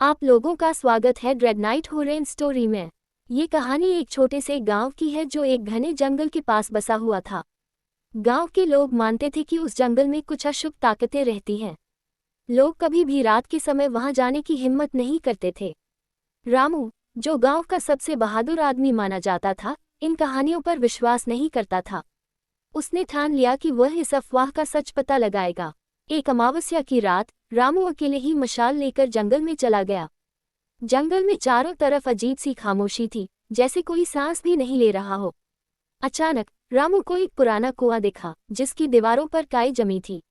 आप लोगों का स्वागत है ड्रेडनाइट हॉरर स्टोरी में। ये कहानी एक छोटे से गांव की है जो एक घने जंगल के पास बसा हुआ था। गांव के लोग मानते थे कि उस जंगल में कुछ अशुभ ताकतें रहती हैं। लोग कभी भी रात के समय वहां जाने की हिम्मत नहीं करते थे। रामू, जो गांव का सबसे बहादुर आदमी माना जाता था, इन कहानियों पर विश्वास नहीं करता था। उसने ठान लिया कि वह इस अफवाह का सच पता लगाएगा। एक अमावस्या की रात रामू अकेले ही मशाल लेकर जंगल में चला गया। जंगल में चारों तरफ अजीब सी खामोशी थी, जैसे कोई सांस भी नहीं ले रहा हो। अचानक रामू को एक पुराना कुआं दिखा, जिसकी दीवारों पर काई जमी थी।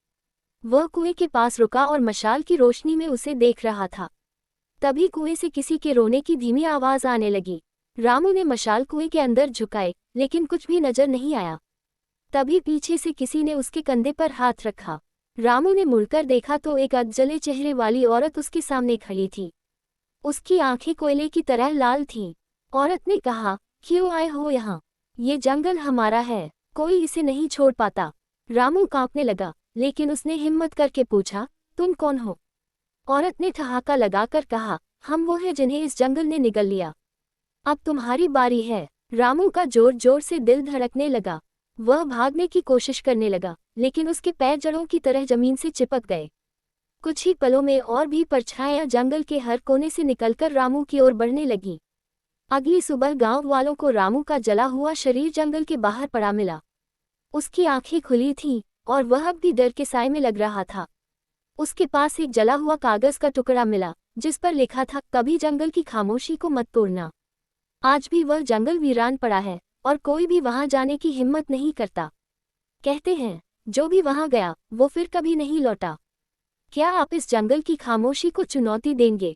वह कुएं के पास रुका और मशाल की रोशनी में उसे देख रहा था। तभी कुएं से किसी के रोने की धीमी आवाज आने लगी। रामू ने मशाल कुएं के अंदर झुकाए, लेकिन कुछ भी नजर नहीं आया। तभी पीछे से किसी ने उसके कंधे पर हाथ रखा। रामू ने मुड़कर देखा तो एक अधजले चेहरे वाली औरत उसके सामने खड़ी थी। उसकी आंखें कोयले की तरह लाल थीं। औरत ने कहा, क्यों आए हो यहाँ? ये जंगल हमारा है, कोई इसे नहीं छोड़ पाता। रामू कांपने लगा, लेकिन उसने हिम्मत करके पूछा, तुम कौन हो? औरत ने ठहाका लगाकर कहा, हम वो हैं जिन्हें इस जंगल ने निगल लिया। अब तुम्हारी बारी है। रामू का जोर जोर से दिल धड़कने लगा। वह भागने की कोशिश करने लगा, लेकिन उसके पैर जड़ों की तरह जमीन से चिपक गए। कुछ ही पलों में और भी परछाइयां जंगल के हर कोने से निकलकर रामू की ओर बढ़ने लगीं। अगली सुबह गांव वालों को रामू का जला हुआ शरीर जंगल के बाहर पड़ा मिला। उसकी आंखें खुली थीं, और वह अब भी डर के साए में लग रहा था। उसके पास एक जला हुआ कागज का टुकड़ा मिला, जिस पर लिखा था, कभी जंगल की खामोशी को मत तोड़ना। आज भी वह जंगल वीरान पड़ा है, और कोई भी वहां जाने की हिम्मत नहीं करता। कहते हैं, जो भी वहां गया वो फिर कभी नहीं लौटा। क्या आप इस जंगल की खामोशी को चुनौती देंगे?